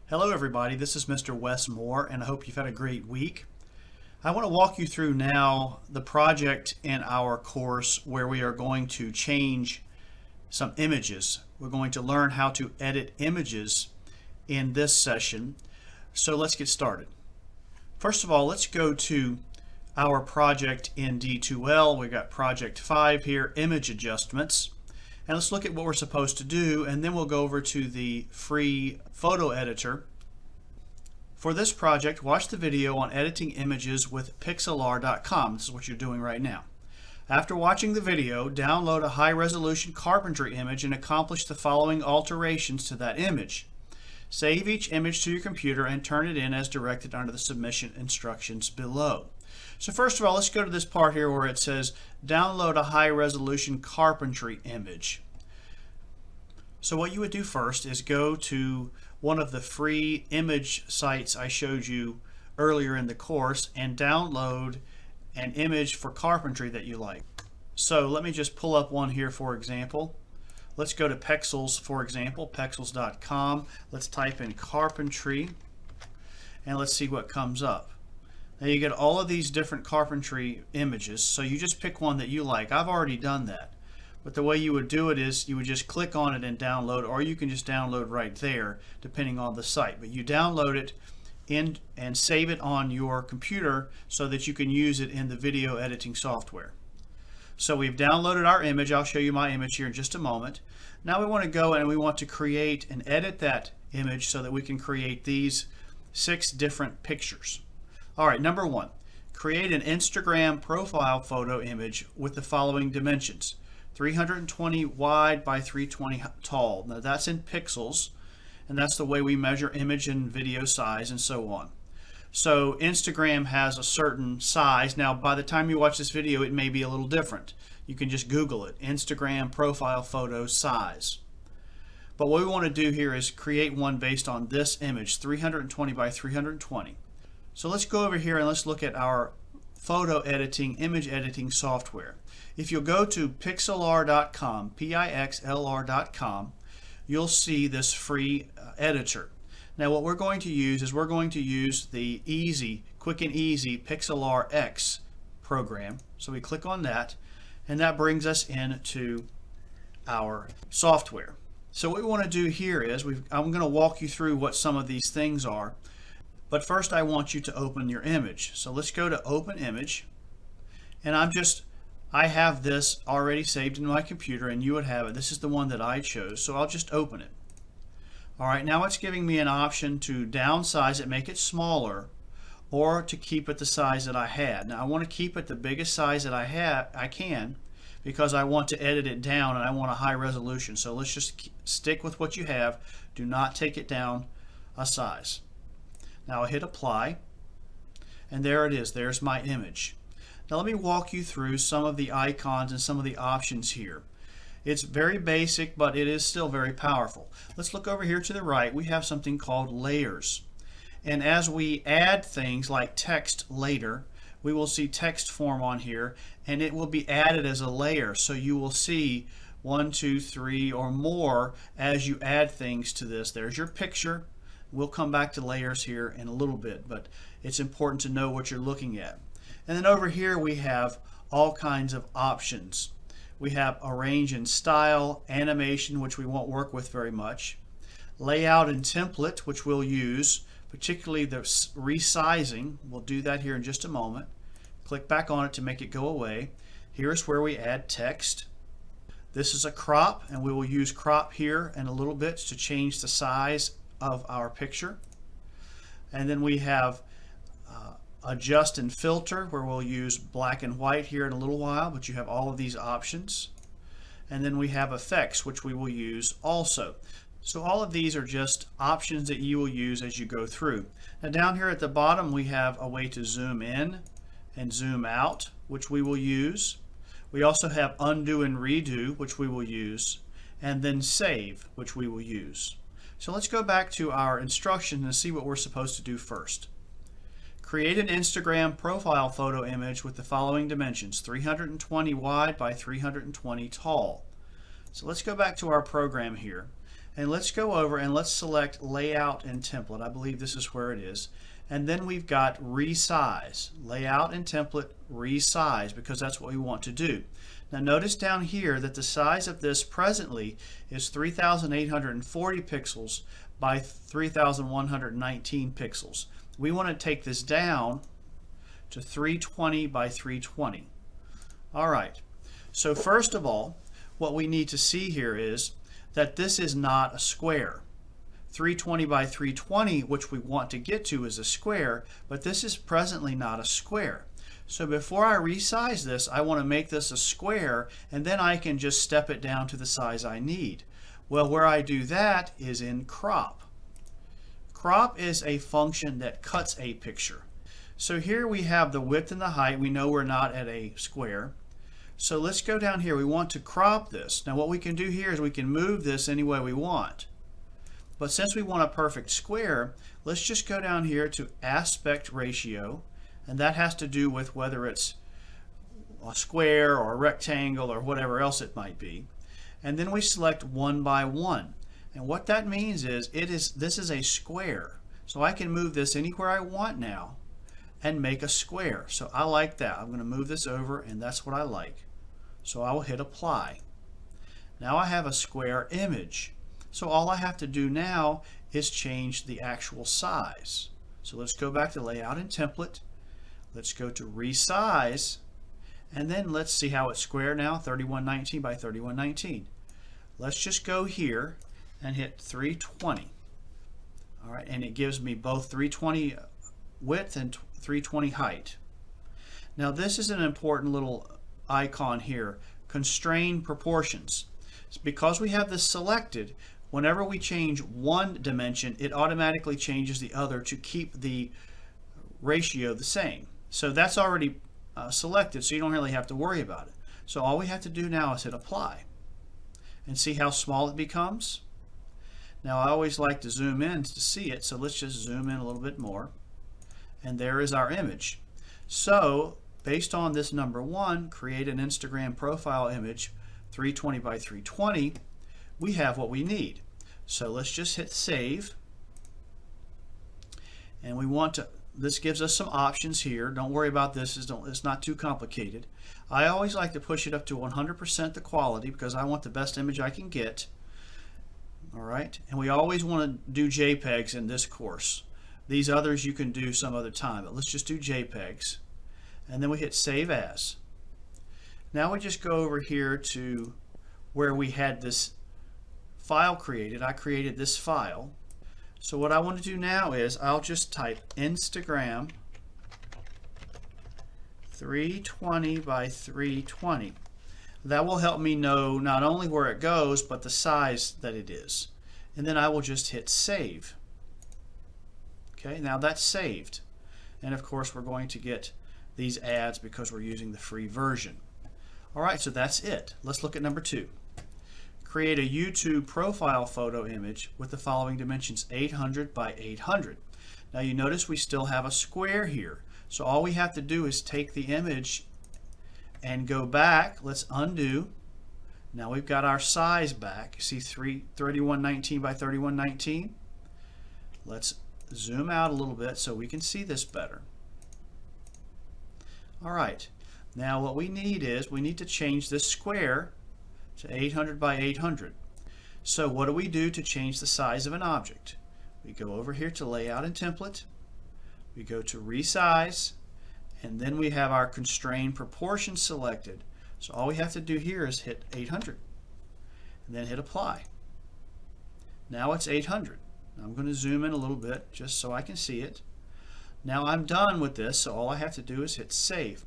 Hello everybody, this is Mr. Wes Moore and I hope you've had a great week. I want to walk you through now the project in our course where we are going to change some images. We're going to learn how to edit images in this session. So let's get started. First of all, let's go to our project in D2L. We've got project 5 here, image adjustments. And let's look at what we're supposed to do, and then we'll go over to the free photo editor. For this project, watch the video on editing images with Pixlr.com. This is what you're doing right now. After watching the video, download a high-resolution carpentry image and accomplish the following alterations to that image. Save each image to your computer and turn it in as directed under the submission instructions below. So first of all, let's go to this part here where it says download a high-resolution carpentry image. So what you would do first is go to one of the free image sites I showed you earlier in the course and download an image for carpentry that you like. So let me just pull up one here for example. Let's go to Pexels, for example, Pexels.com. Let's type in carpentry and let's see what comes up. Now you get all of these different carpentry images, so you just pick one that you like. I've already done that. But the way you would do it is you would just click on it and download, or you can just download right there depending on the site. But you download it in and save it on your computer so that you can use it in the video editing software. So we've downloaded our image. I'll show you my image here in just a moment. Now we want to go and we want to create and edit that image so that we can create these 6 different pictures. Alright, number 1, create an Instagram profile photo image with the following dimensions. 320 wide by 320 tall. Now that's in pixels, and that's the way we measure image and video size and so on. So Instagram has a certain size. Now by the time you watch this video it may be a little different. You can just Google it, Instagram profile photo size. But what we want to do here is create one based on this image, 320 by 320. So let's go over here and let's look at our photo editing, image editing software. If you'll go to Pixlr.com, Pixlr.com, you'll see this free editor. Now what we're going to use is we're going to use the easy, quick and easy Pixlr X program. So we click on that and that brings us into our software. So what we want to do here is I'm going to walk you through what some of these things are. But first I want you to open your image. So let's go to open image, and I have this already saved in my computer and you would have it. This is the one that I chose, so I'll just open it. Alright, now it's giving me an option to downsize it, make it smaller, or to keep it the size that I had. Now I want to keep it the biggest size that I can because I want to edit it down and I want a high resolution. So let's just stick with what you have. Do not take it down a size. Now I hit apply and there it is. There's my image. Now let me walk you through some of the icons and some of the options here. It's very basic, but it is still very powerful. Let's look over here to the right. We have something called layers. And as we add things like text later, we will see text form on here and it will be added as a layer. So you will see 1, 2, 3 or more as you add things to this. There's your picture. We'll come back to layers here in a little bit, but it's important to know what you're looking at. And then over here we have all kinds of options. We have arrange and style, animation, which we won't work with very much, layout and template, which we'll use, particularly the resizing. We'll do that here in just a moment. Click back on it to make it go away. Here's where we add text. This is a crop, and we will use crop here in a little bit to change the size of our picture. And then we have adjust and filter, where we'll use black and white here in a little while, but you have all of these options. And then we have effects, which we will use also. So all of these are just options that you will use as you go through. Now down here at the bottom we have a way to zoom in and zoom out, which we will use. We also have undo and redo, which we will use, and then save, which we will use. So let's go back to our instructions and see what we're supposed to do first. Create an Instagram profile photo image with the following dimensions, 320 wide by 320 tall. So let's go back to our program here. And let's go over and let's select layout and template. I believe this is where it is. And then we've got resize, layout and template, resize, because that's what we want to do. Now notice down here that the size of this presently is 3,840 pixels by 3,119 pixels. We want to take this down to 320 by 320. All right, so first of all, what we need to see here is that this is not a square. 320 by 320, which we want to get to, is a square, but this is presently not a square. So before I resize this, I want to make this a square, and then I can just step it down to the size I need. Well, where I do that is in crop. Crop is a function that cuts a picture. So here we have the width and the height. We know we're not at a square. So let's go down here. We want to crop this. Now what we can do here is we can move this any way we want. But since we want a perfect square, let's just go down here to aspect ratio, and that has to do with whether it's a square or a rectangle or whatever else it might be. And then we select 1 by 1. And what that means is this is a square. So I can move this anywhere I want now and make a square. So I like that. I'm going to move this over, and that's what I like. So I will hit apply. Now I have a square image. So all I have to do now is change the actual size. So let's go back to layout and template. Let's go to resize, and then let's see how it's square now, 3119 by 3119. Let's just go here and hit 320. All right, and it gives me both 320 width and 320 height. Now this is an important little icon here, constrain proportions. It's because we have this selected, whenever we change one dimension, it automatically changes the other to keep the ratio the same. So that's already selected, so you don't really have to worry about it. So all we have to do now is hit apply and see how small it becomes. Now I always like to zoom in to see it, so let's just zoom in a little bit more. And there is our image. So based on this number 1, create an Instagram profile image, 320 by 320, we have what we need. So let's just hit save. And we want to, this gives us some options here. Don't worry about this, it's not too complicated. I always like to push it up to 100% the quality because I want the best image I can get. All right, and we always want to do JPEGs in this course. These others you can do some other time, but let's just do JPEGs. And then we hit save as. Now we just go over here to where we had this file created. I created this file. So what I want to do now is I'll just type Instagram 320 by 320. That will help me know not only where it goes, but the size that it is. And then I will just hit save. Okay, now that's saved. And of course we're going to get these ads because we're using the free version. All right, so that's it. Let's look at number 2. Create a YouTube profile photo image with the following dimensions, 800 by 800. Now you notice we still have a square here. So all we have to do is take the image and go back. Let's undo. Now we've got our size back. See 3119 by 3119? Let's zoom out a little bit so we can see this better. All right. Now what we need is we need to change this square to 800 by 800. So what do we do to change the size of an object? We go over here to layout and template. We go to resize, and then we have our constrain proportion selected. So all we have to do here is hit 800 and then hit apply. Now it's 800. Now I'm going to zoom in a little bit just so I can see it. Now I'm done with this, so all I have to do is hit save.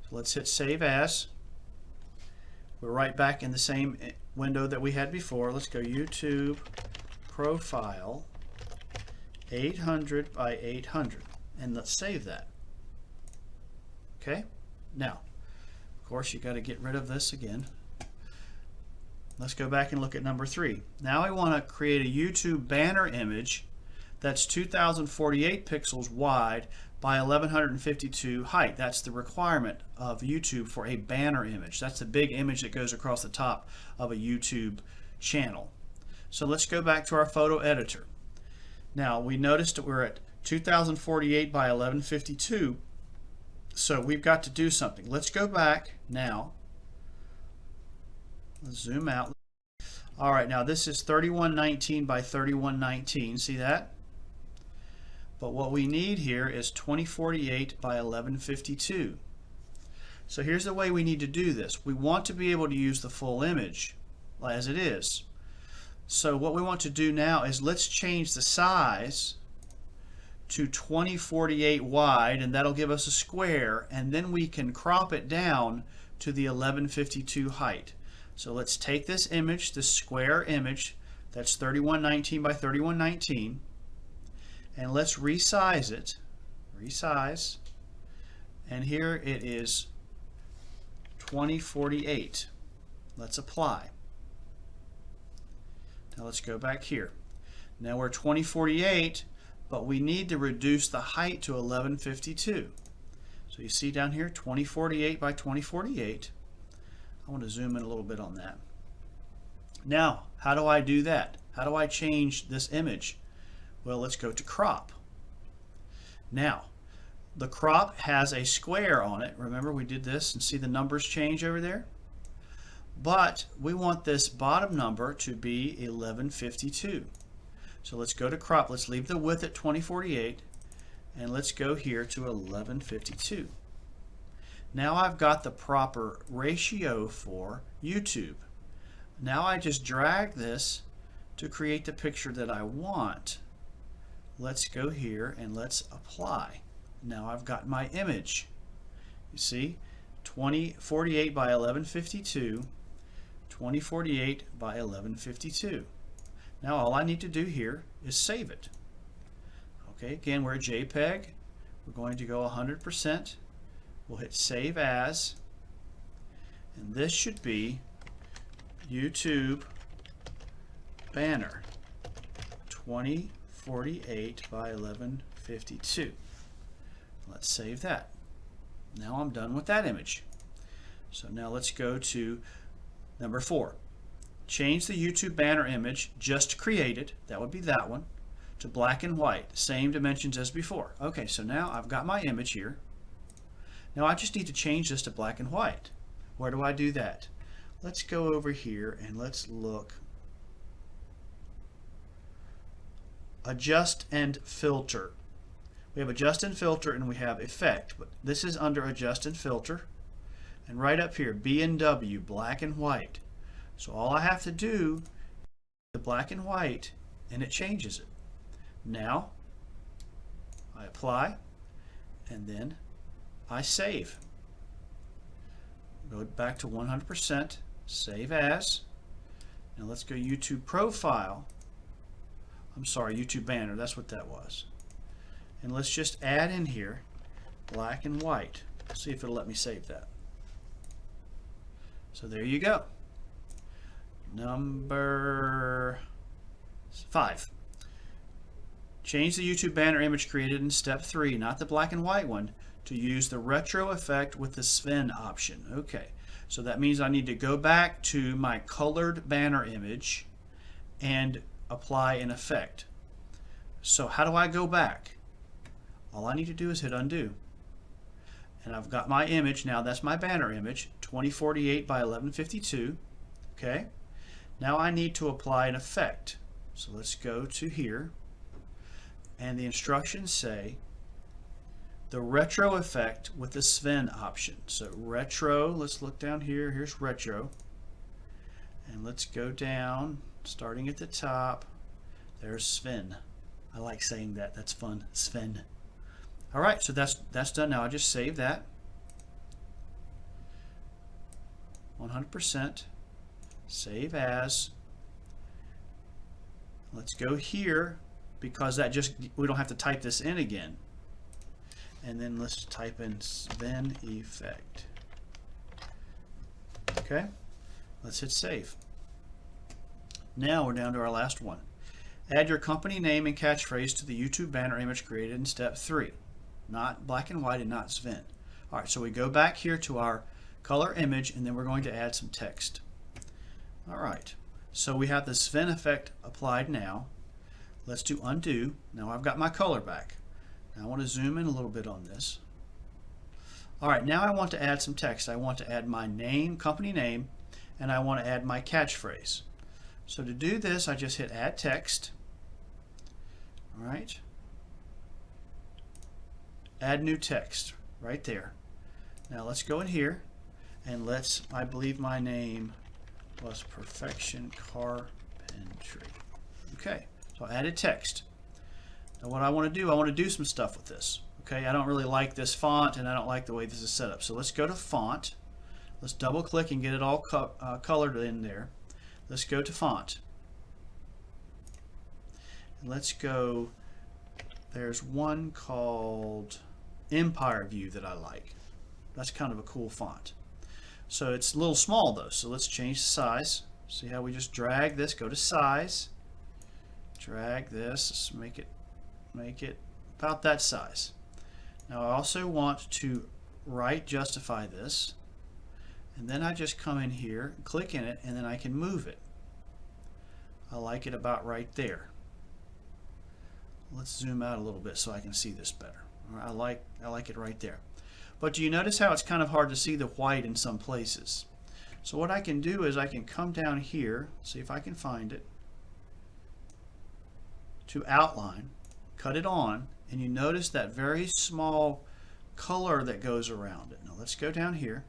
So let's hit save as. We're right back in the same window that we had before. Let's go YouTube profile 800 by 800 and let's save that. Okay, now of course you got to get rid of this again. Let's go back and look at number 3. Now I want to create a YouTube banner image that's 2048 pixels wide by 1152 height. That's the requirement of YouTube for a banner image. That's the big image that goes across the top of a YouTube channel. So let's go back to our photo editor. Now we noticed that we're at 2048 by 1152. So we've got to do something. Let's go back now. Let's zoom out. All right, now this is 3119 by 3119. See that? But what we need here is 2048 by 1152. So here's the way we need to do this. We want to be able to use the full image as it is. So what we want to do now is let's change the size to 2048 wide, and that'll give us a square, and then we can crop it down to the 1152 height. So let's take this image, this square image, that's 3119 by 3119, and let's resize it. Resize. And here it is 2048. Let's apply. Now let's go back here. Now we're 2048, but we need to reduce the height to 1152. So you see down here 2048 by 2048. I want to zoom in a little bit on that. Now, how do I do that? How do I change this image? Well, let's go to crop. Now, the crop has a square on it. Remember we did this and see the numbers change over there? But we want this bottom number to be 1152. So let's go to crop. Let's leave the width at 2048 and let's go here to 1152. Now I've got the proper ratio for YouTube. Now I just drag this to create the picture that I want. Let's go here and let's apply. Now I've got my image. You see, 2048 by 1152, 2048 by 1152. Now all I need to do here is save it. Okay, again, we're a JPEG. We're going to go 100%. We'll hit Save As, and this should be YouTube banner 2048 by 1152. Let's save that. Now I'm done with that image. So now let's go to number 4. Change the YouTube banner image just created, that would be that one, to black and white, same dimensions as before. Okay, so now I've got my image here. Now I just need to change this to black and white. Where do I do that? Let's go over here and let's look. Adjust and filter. We have adjust and filter and we have effect, but this is under adjust and filter. And right up here, B and W, black and white. So all I have to do is the black and white and it changes it. Now I apply and then I save. Go back to 100%, save as. Now let's go YouTube profile. I'm sorry, YouTube banner, that's what that was. And let's just add in here black and white. See if it'll let me save that. So there you go. Number 5. Change the YouTube banner image created in step 3, not the black and white one, to use the retro effect with the Sven option. Okay, so that means I need to go back to my colored banner image and apply an effect. So how do I go back? All I need to do is hit undo. And I've got my image now, that's my banner image, 2048 by 1152. Okay, now I need to apply an effect. So let's go to here, and the instructions say the retro effect with the Sven option. So retro, let's look down here, here's retro. And let's go down, starting at the top. There's Sven. I like saying that, that's fun, Sven. All right, so that's done now. I just save that. 100%, save as. Let's go here, because that just, we don't have to type this in again. And then let's type in Sven effect. Okay, let's hit save. Now we're down to our last one. Add your company name and catchphrase to the YouTube banner image created in step 3. Not black and white and not Sven. All right, so we go back here to our color image and then we're going to add some text. All right, So we have the Sven effect applied now. Let's do undo. Now I've got my color back. Now I want to zoom in a little bit on this. Alright, now I want to add some text. I want to add my name, company name, and I want to add my catchphrase. So to do this, I just hit add text. Alright. Add new text right there. Now let's go in here and I believe my name was Perfection Carpentry. Okay, so I added text. Now what I want to do some stuff with this. Okay, I don't really like this font and I don't like the way this is set up. So let's go to font. Let's double click and get it all colored in there. Let's go to font. And let's go, there's one called Empire View that I like. That's kind of a cool font. So it's a little small though, so let's change the size. See how we just drag this, go to size, drag this, let's make it about that size. Now I also want to right justify this, and then I just come in here, click in it, and then I can move it. I like it about right there. Let's zoom out a little bit so I can see this better. I like it right there. But do you notice how it's kind of hard to see the white in some places? So what I can do is I can come down here, see if I can find it, to outline, cut it on, and you notice that very small color that goes around it. Now let's go down here.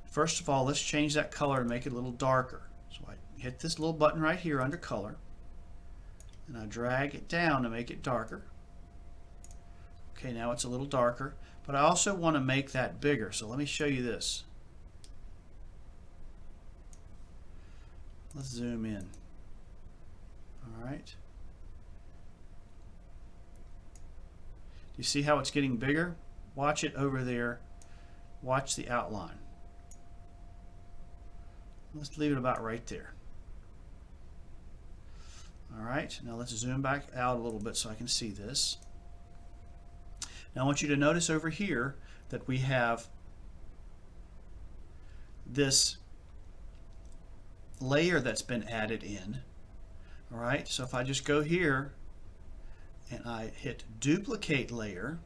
First of all, let's change that color and make it a little darker. So I hit this little button right here under color, and I drag it down to make it darker. Okay, now it's a little darker, but I also want to make that bigger. So let me show you this. Let's zoom in. All right. Do you see how it's getting bigger? Watch it over there. Watch the outline. Let's leave it about right there. All right, now let's zoom back out a little bit so I can see this. Now I want you to notice over here that we have this layer that's been added in. All right, so if I just go here and I hit duplicate layer,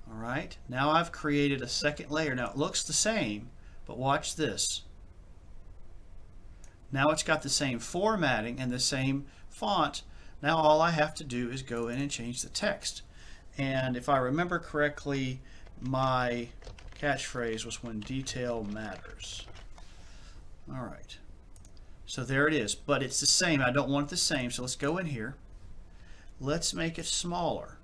all right, now I've created a second layer. Now it looks the same, but watch this. Now it's got the same formatting and the same font. Now all I have to do is go in and change the text. And if I remember correctly, my catchphrase was when detail matters. All right. So there it is, but it's the same. I don't want it the same, so let's go in here. Let's make it smaller.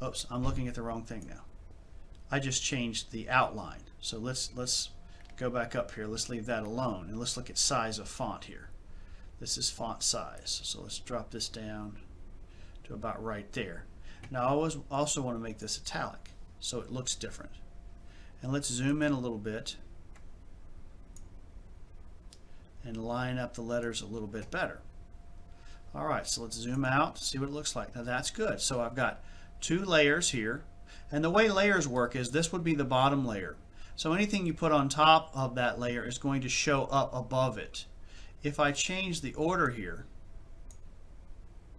Oops, I'm looking at the wrong thing now. I just changed the outline. So let's go back up here. Let's leave that alone, and let's look at size of font here. This is font size. So let's drop this down to about right there. Now I also want to make this italic so it looks different. And let's zoom in a little bit and line up the letters a little bit better. Alright, so let's zoom out, see what it looks like. Now that's good. So I've got two layers here, and the way layers work is this would be the bottom layer. So anything you put on top of that layer is going to show up above it. If I change the order here,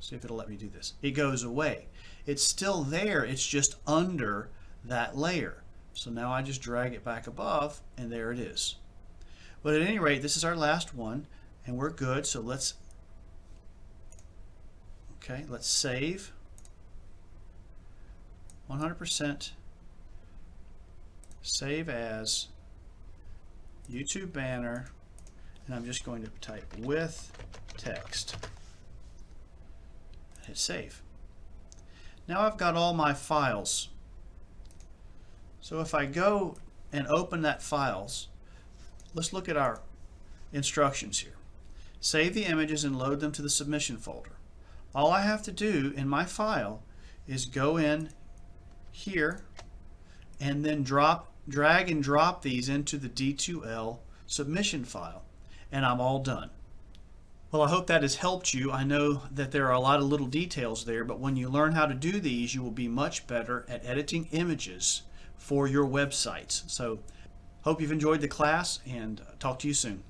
see if it'll let me do this, it goes away. It's still there, it's just under that layer. So now I just drag it back above, and there it is. But at any rate, this is our last one, and we're good. So let's save 100%, save as YouTube banner, and I'm just going to type with text. Hit save. Now I've got all my files. So if I go and open that files, let's look at our instructions here. Save the images and load them to the submission folder. All I have to do in my file is go in here and then drag and drop these into the D2L submission file, and I'm all done. Well, I hope that has helped you. I know that there are a lot of little details there, but when you learn how to do these, you will be much better at editing images for your websites. So, hope you've enjoyed the class, and talk to you soon.